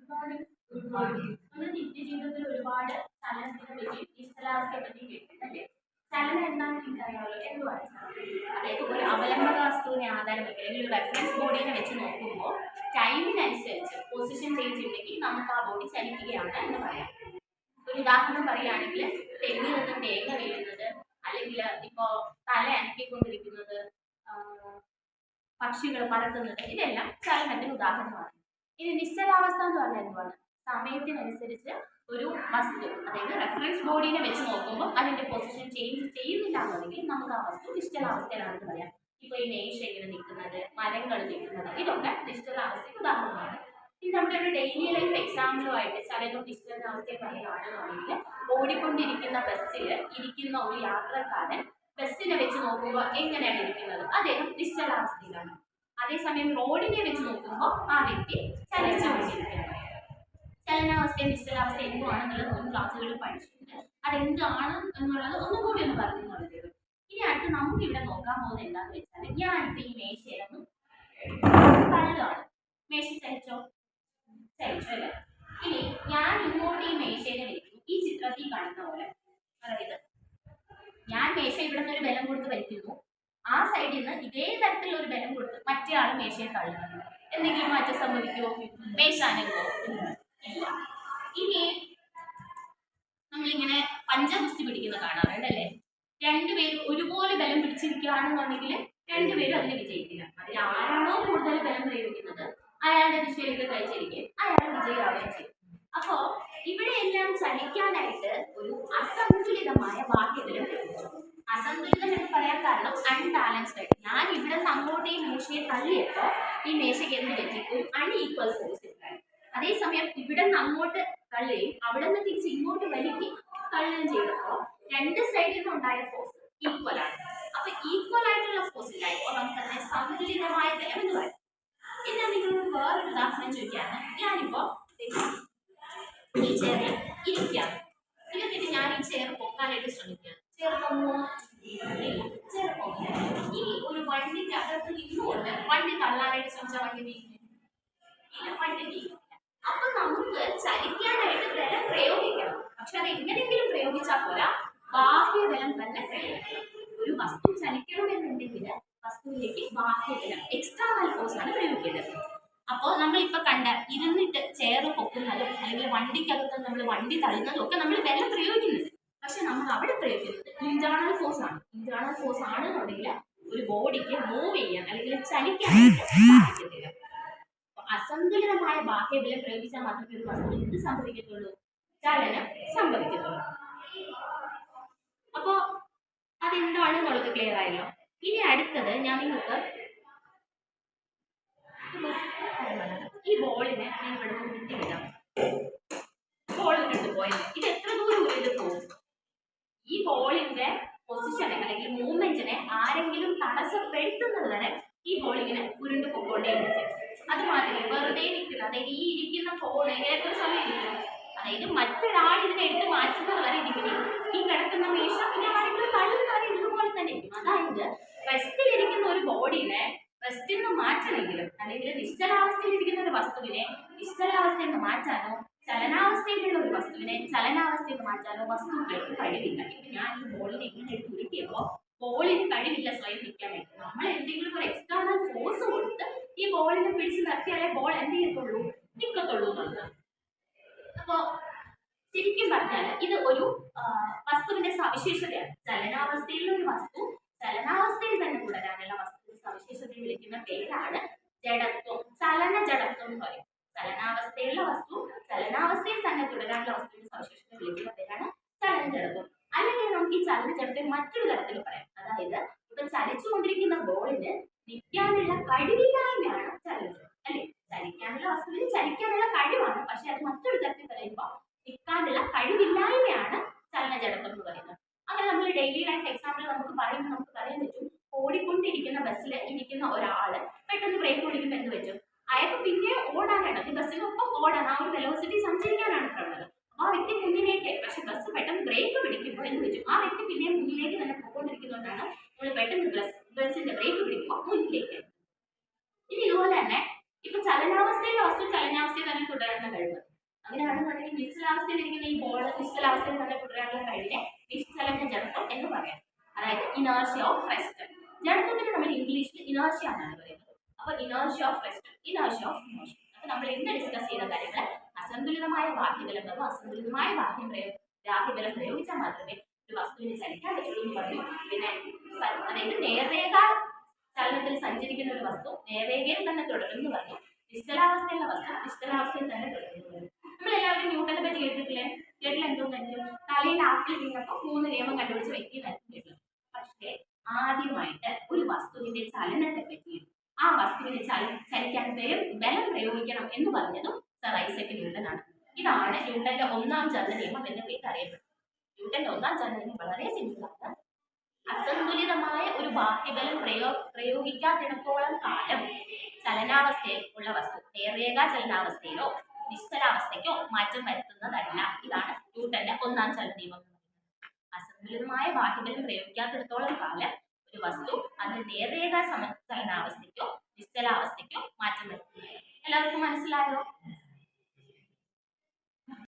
Good morning. നമ്മൾ നിത്യജീവിതത്തിൽ ഒരുപാട് ചലനത്തിനെ പറ്റി നിശ്ചലാവസ്ഥയെ പറ്റി കേട്ടിട്ടല്ലേ? ചലനം എന്താണെന്ന് എനിക്കറിയാമല്ലോ. എന്തുവാണ് ചലനം? അതായത് ഒരു അവലംബക വസ്തുവിനെ ആധാരമാക്കി അല്ലെങ്കിൽ ഒരു റെഫറൻസ് ബോഡിനെ വെച്ച് നോക്കുമ്പോൾ ടൈമിനനുസരിച്ച് പൊസിഷൻ ചേഞ്ച് ഉണ്ടെങ്കിൽ നമുക്ക് ആ ബോഡി ചലിക്കുകയാണ് എന്ന് പറയാം. ഒരു ഉദാഹരണം പറയുകയാണെങ്കിൽ തെങ്ങിൽ നിന്ന് തേങ്ങ വീഴുന്നത്, അല്ലെങ്കിൽ ഇപ്പോൾ തല അനക്കിക്കൊണ്ടിരിക്കുന്നത്, പക്ഷികൾ പറക്കുന്നത്, ഇതെല്ലാം ചലനത്തിന് ഉദാഹരണമാണ്. ഇനി നിശ്ചലാവസ്ഥ എന്ന് പറഞ്ഞാൽ എന്തുവാണ്? സമയത്തിനനുസരിച്ച് ഒരു വസ്തു, അതായത് റെഫറൻസ് ബോഡിനെ വെച്ച് നോക്കുമ്പോൾ അതിന്റെ പൊസിഷൻ ചേഞ്ച് ചെയ്യുന്നില്ല എന്നുണ്ടെങ്കിൽ നമുക്ക് ആ വസ്തു നിശ്ചലാവസ്ഥയിലാണെന്ന് പറയാം. ഇപ്പൊ ഈ മേശ ഇങ്ങനെ നിൽക്കുന്നത്, മരങ്ങൾ നിൽക്കുന്നത്, ഇതൊക്കെ നിശ്ചലാവസ്ഥയ്ക്ക് ഉദാഹരണമാണ്. ഇനി നമ്മുടെ ഒരു ഡെയിലി ലൈഫ് എക്സാമ്പിളുമായിട്ട് ചലനവും നിശ്ചലാവസ്ഥയും പറയുകയാണെന്നുണ്ടെങ്കിൽ ഓടിക്കൊണ്ടിരിക്കുന്ന ബസ്സിൽ ഇരിക്കുന്ന ഒരു യാത്രക്കാരൻ ബസ്സിനെ വെച്ച് നോക്കുമ്പോൾ എങ്ങനെയാണ് ഇരിക്കുന്നത്? അദ്ദേഹം നിശ്ചലാവസ്ഥയിലാണ്. അതേസമയം റോഡിനെ വെച്ച് നോക്കുമ്പോൾ ആ വ്യക്തി ചലിച്ചുകൊണ്ടിരിക്കുകയാണ്. ചലനാവസ്ഥയും നിശ്ചലാവസ്ഥ എന്തുവാണെന്നുള്ളത് മുൻ ക്ലാസ്സുകളിൽ പഠിച്ചിട്ടുണ്ട്. അതെന്താണ് എന്നുള്ളത് ഒന്നും കൂടി ഒന്ന് പറഞ്ഞു എന്നുള്ളത്. ഇനി അടുത്ത് നമുക്ക് ഇവിടെ നോക്കാൻ പോകുന്നത് എന്താണെന്ന് വെച്ചാൽ, ഞാനിപ്പോൾ ഈ മേശയിലൊന്നും തള്ളുകയാണ്. മേശ ചലിച്ചോ? ചലിച്ചു അല്ലേ? ഇനി ഞാൻ ഇങ്ങോട്ട് ഈ മേശയെ വലിക്കുന്നു. ഈ ചിത്രത്തിൽ കാണുന്ന പോലെ, അതായത് ഞാൻ മേശ ഇവിടെ നിന്ന് ഒരു ബലം കൊടുത്ത് വലിക്കുന്നു. ആ സൈഡിൽ നിന്ന് ഇതേ തരത്തിലുള്ള ഒരു ബലം കൊടുത്ത് മറ്റേ ആൾ മേശയെ തള്ളുന്നു. എന്തെങ്കിലും മാറ്റം സംഭവിക്കുമോ? മേശ അനങ്ങുമോ? ഇല്ല. ഇനി നമ്മളിങ്ങനെ പഞ്ചഗുസ്തി പിടിക്കുന്ന കാണാറുണ്ടല്ലേ? രണ്ടുപേരും ഒരുപോലെ ബലം പിടിച്ചിരിക്കുകയാണെന്നുണ്ടെങ്കിൽ രണ്ടുപേരും അതിന് വിജയിക്കില്ല. അതിൽ ആരാണോ കൂടുതൽ ബലം പ്രയോഗിക്കുന്നത് അയാളുടെ ദിശയിലേക്ക് കഴിച്ചിരിക്കും, അയാൾ വിജയമാവുകയും ചെയ്യും. അപ്പോ ഇവിടെയെല്ലാം ചലിക്കാനായിട്ട് ഒരു അസന്തുലിതമായ ബാഹ്യബലം പ്രയോഗിച്ചു. അസന്തുലിതം എന്ന് പറയാൻ കാരണം അൺബാലൻസ്ഡ് ആയിട്ട്. ഞാൻ ഇവിടെ നിന്ന് അങ്ങോട്ട് ഈ മേശയെ തള്ളിയപ്പോൾ ഈ മേശയ്ക്ക് എന്ത് പറ്റി? ഒരു അൺഈക്വൽ ഫോഴ്സ് ഉണ്ടായി. അതേസമയം ഇവിടെ നിന്ന് അങ്ങോട്ട് തള്ളുകയും അവിടെ നിന്ന് തിരിച്ച് ഇങ്ങോട്ട് വലിക്കുകയും തള്ളുകയും ചെയ്തപ്പോൾ രണ്ട് സൈഡിൽ നിന്നുണ്ടായ ഫോഴ്സ് ഈക്വൽ ആണ്. അപ്പൊ ഈക്വൽ ആയിട്ടുള്ള ഫോഴ്സ് ഉണ്ടായപ്പോൾ നമുക്ക് അതിനെ സന്തുലിതമായ ബലം എന്ന് പറയും. ഇനി നിങ്ങളോട് വേറൊരു ഉദാഹരണം ചോദിക്കുകയാണ്. ഞാനിപ്പോ ഈ ചെയറിൽ ഇരിക്കുകയാണ്. ഇരുന്നിട്ട് ഞാൻ ഈ ചെയർ പൊക്കാനായിട്ട് ശ്രമിക്കുകയാണ്. ചെയർ പൊങ്ങുമോ? ഇല്ല, ചെയർ പൊങ്ങില്ല. ഇനി ഒരു വണ്ടിന്റെ അകത്ത് നിന്നുകൊണ്ട് വണ്ടി തള്ളാനായിട്ട് ശ്രമിച്ചാൽ വണ്ടി നീങ്ങില്ല, വണ്ടി നീങ്ങില്ല. അപ്പൊ നമുക്ക് ചലിക്കാനായിട്ട് ബലം പ്രയോഗിക്കണം. പക്ഷെ അത് എങ്ങനെയെങ്കിലും പ്രയോഗിച്ചാൽ പോരാ, ബാഹ്യബലം തന്നെ പ്രയോഗിക്കണം. ഒരു വസ്തു ചലിക്കണമെന്നുണ്ടെങ്കിൽ വസ്തുവിലേക്ക് ബാഹ്യബലം, എക്സ്റ്റേണൽ ഫോഴ്സ് ആണ് പ്രയോഗിക്കേണ്ടത്. അപ്പോൾ നമ്മളിപ്പോൾ കണ്ട ഇരുന്നിട്ട് ചെയർ പൊക്കുന്നതും അല്ലെങ്കിൽ വണ്ടിക്കകത്ത് നമ്മൾ വണ്ടി തള്ളുന്നതും ഒക്കെ നമ്മൾ ബലം പ്രയോഗിക്കുന്നുണ്ട്. പക്ഷെ നമ്മൾ അവിടെ പ്രയോഗിക്കുന്നത് ഇന്റേണൽ ഫോഴ്സ് ആണ്. ഇന്റേണൽ ഫോഴ്സ് ആണെന്നുണ്ടെങ്കിൽ ഒരു ബോഡിക്ക് മൂവ് ചെയ്യാൻ അല്ലെങ്കിൽ ചലിക്കാനായിട്ട് സാധിക്കത്തില്ല. അസന്തുലിതമായ ബാഹ്യബലം പ്രയോഗിച്ചാൽ മാത്രമേ ഒരു വസ്തുവിന് എന്ത് സംഭവിക്കത്തുള്ളൂ? ചലനം സംഭവിക്കത്തുള്ളൂ. അപ്പോ അതെന്താണെന്നുള്ളത് ക്ലിയർ ആയല്ലോ. ഇനി അടുത്തത് ഞാൻ നിങ്ങൾക്ക് ഈ ബോളിനെ ഞാൻ ഇവിടെ നിന്ന് വിട്ടുവിടാം. ബോൾ ഉരുണ്ട് പോയത് ഇത് എത്ര ദൂരം ഉരുണ്ട് പോകും? ഈ ബോളിന്റെ പൊസിഷനെ അല്ലെങ്കിൽ മൂവ്മെന്റിനെ ആരെങ്കിലും തടസ്സപ്പെടുത്തുന്നത് വരെ ഈ ബോൾ ഇങ്ങനെ ഉരുണ്ട് പോയിക്കൊണ്ടേയിരിക്കും. അതുമാതിരി വെറുതെ നിൽക്കുന്ന, അതായത് ഈ ഇരിക്കുന്ന ഫോൺ എത്ര സമയം ഇരിക്കും? അതായത് മറ്റൊരാൾ ഇതിനെ എടുത്ത് മാറ്റുന്നത് വരെ ഇരിക്കും. ഈ കിടക്കുന്ന മേശ പിന്നെ ആരെങ്കിലും തള്ളുന്ന വരെ ഇതുപോലെ തന്നെ ഇരിക്കും. അതായത് റെസ്റ്റിലിരിക്കുന്ന ഒരു ബോഡിനെ റെസ്റ്റിൽ നിന്ന് മാറ്റണമെങ്കിലും അല്ലെങ്കിൽ നിശ്ചലാവസ്ഥയിലിരിക്കുന്ന ഒരു വസ്തുവിനെ നിശ്ചലാവസ്ഥയിൽ നിന്ന് മാറ്റാനോ ചലനാവസ്ഥയിലുള്ള ഒരു വസ്തുവിനെ ചലനാവസ്ഥയിൽ മാറ്റാനോ വസ്തുക്കൾക്ക് കഴിവില്ല. ഇപ്പൊ ഞാൻ ഈ ബോളിനെ ഇങ്ങനെ എടുത്ത് ഉരുട്ടിയപ്പോൾ ബോളിന് കഴിവില്ല സ്വയം നിൽക്കാൻ വേണ്ടി. നമ്മൾ എന്തെങ്കിലും ഒരു എക്സ്റ്റേണൽ ഫോഴ്സ് കൊടുത്ത് ഈ ബോളിനെ പിടിച്ച് നിർത്തിയാലേ ബോൾ എന്ത് ചെയ്യത്തുള്ളൂ? നിൽക്കത്തുള്ളൂ എന്നുള്ളത്. അപ്പോ ശരിക്കും പറഞ്ഞാൽ ഇത് ഒരു വസ്തുവിന്റെ സവിശേഷതയാണ്. ചലനാവസ്ഥയിലുള്ള ഒരു വസ്തു ചലനാവസ്ഥയിൽ തന്നെ തുടരാനുള്ള വസ്തുവിന്റെ സവിശേഷതയെ വിളിക്കുന്ന പേരാണ് ജഡത്വം. ചലന ജഡത്വം എന്ന് പറയും. ചലനാവസ്ഥയിലുള്ള വസ്തു ചലനാവസ്ഥയിൽ തന്നെ തുടരാനുള്ള വസ്തുവിന്റെ സവിശേഷത വിളിക്കുന്ന പേരാണ് ചലന ജഡത്വം. അല്ലെങ്കിൽ നമുക്ക് ഈ ചലന ജഡത്തെ മറ്റൊരു തരത്തിൽ പറയാം. അതായത് ഇപ്പൊ ചലിച്ചുകൊണ്ടിരിക്കുന്ന ബോളിന് നിൽക്കാനുള്ള കഴിവില്ലായ്മയാണ് ചലനജഡം അല്ലെ? ചലിക്കാനുള്ള വസ്തുവിന് ചലിക്കാനുള്ള കഴിവാണ്, പക്ഷെ അത് മറ്റൊരു തരത്തിൽ പറയുമ്പോൾ നിൽക്കാനുള്ള കഴിവില്ലായ്മയാണ് ചലനജഡത്വം എന്ന് പറയുന്നത്. അങ്ങനെ നമ്മൾ ഡെയിലി ലൈഫ് എക്സാമ്പിൾ നമുക്ക് പറയാൻ പറ്റും. ഓടിക്കൊണ്ടിരിക്കുന്ന ബസ്സിൽ ഇരിക്കുന്ന ഒരാള് പെട്ടെന്ന് ബ്രേക്ക് ഓടിക്കുമ്പോൾ എന്ത് പറ്റും? അയാൾക്ക് പിന്നെ ഓടാനാണ്, ബസ്സിനൊപ്പം ഓടാൻ, ആ ഒരു വെലോസിറ്റി സഞ്ചരിക്കാനാണ് ഉള്ളത്. ആ വ്യക്തി മുന്നിലേക്ക്, പക്ഷെ ബസ് പെട്ടെന്ന് ബ്രേക്ക് പിടിക്കുമ്പോൾ എന്ത് പറ്റും? ആ വ്യക്തി പിന്നെ മുന്നിലേക്ക് തന്നെ പോയിക്കൊണ്ടിരിക്കുന്നതുകൊണ്ടാണ് നമ്മൾ പെട്ടെന്ന് ബസ്സിന്റെ ബ്രേക്ക് പിടിക്കുമ്പോൾ മുന്നിലേക്ക്. ഇനി ഇതുപോലെ തന്നെ ഇപ്പൊ ചലനാവസ്ഥയിലെ വസ്തു ചലനാവസ്ഥയിൽ തന്നെ തുടരാനുള്ള കഴിവ്. അങ്ങനെയാണെന്നുണ്ടെങ്കിൽ നിശ്ചലാവസ്ഥയിൽ ഇരിക്കുന്ന ഈ ബോൾ നിശ്ചലാവസ്ഥയിൽ തന്നെ തുടരാനുള്ള കഴിവിനെ നിശ്ചലന ജഡത്വം എന്ന് പറയാം. അതായത് ഇനേർഷ്യ ഓഫ് റെസ്റ്റ്. ജഡത്വത്തിന് നമ്മൾ ഇംഗ്ലീഷിൽ ഇനേർഷ്യ എന്നാണ് പറയുന്നത്. അപ്പൊ inertia of rest, inertia of motion. അപ്പൊ നമ്മൾ ഇന്ന് ഡിസ്കസ് ചെയ്ത കാര്യങ്ങൾ അസന്തുലിതമായ ബാഹ്യബലം അസന്തുലിതമായ ബാഹ്യബലം പ്രയോഗിച്ചാൽ മാത്രമേ ഒരു വസ്തുവിന് ചലിക്കാൻ പറ്റുള്ളൂ എന്ന് പറഞ്ഞു. പിന്നെ അതായത് നേർരേഖ ചലനത്തിൽ സഞ്ചരിക്കുന്ന ഒരു വസ്തു നേർരേഖയിൽ തന്നെ തുടരുന്നു പറഞ്ഞു. നിശ്ചലാവസ്ഥയിലുള്ള വസ്തു നിശ്ചലാവസ്ഥയിൽ തന്നെ തുടരുന്നു പറഞ്ഞു. നമ്മളെല്ലാവരും ന്യൂട്ടനെ പറ്റി കേട്ടിട്ടില്ലേ? കേട്ടില്ല എന്തോന്നായിരിക്കും? തലയിൽ ആപ്പിൾ വീണപ്പോൾ 3 നിയമം കണ്ടുപിടിച്ച വ്യക്തിയായിരിക്കും കേട്ടത്. പക്ഷേ ആദ്യമായിട്ട് ഒരു വസ്തുവിന്റെ ചലനത്തെ പറ്റി ആ വസ്തുവിനെ ചലിക്കാൻ ബലം പ്രയോഗിക്കണം എന്ന് പറഞ്ഞതും സർ ഐസക് ന്യൂട്ടൻ ആണ്. ഇതാണ് ന്യൂട്ടന്റെ ഒന്നാം ചലന നിയമം എന്ന പേര് അറിയപ്പെടുന്നത്. ന്യൂട്ടന്റെ ഒന്നാം ചലന നിയമം വളരെ സിമ്പിളാണ്. അസന്തുലിതമായ ഒരു ബാഹ്യബലം പ്രയോഗിക്കാത്തിടത്തോളം കാലം ചലനാവസ്ഥയിൽ ഉള്ള വസ്തു നേർരേഖ ചലനാവസ്ഥയിലോ നിശ്ചലാവസ്ഥയ്ക്കോ മാറ്റം വരുത്തുന്നതല്ല. ഇതാണ് ന്യൂട്ടന്റെ ഒന്നാം ചലന നിയമം. അസന്തുലിതമായ ബാഹ്യബലം പ്രയോഗിക്കാത്തിടത്തോളം കാലം ഒരു വസ്തു അത് നേർരേഖ ചലനാവസ്ഥയ്ക്കോ നിശ്ചലാവസ്ഥയ്ക്കോ മാറ്റം വരുത്തുന്നത്. എല്ലാവർക്കും മനസ്സിലായോ?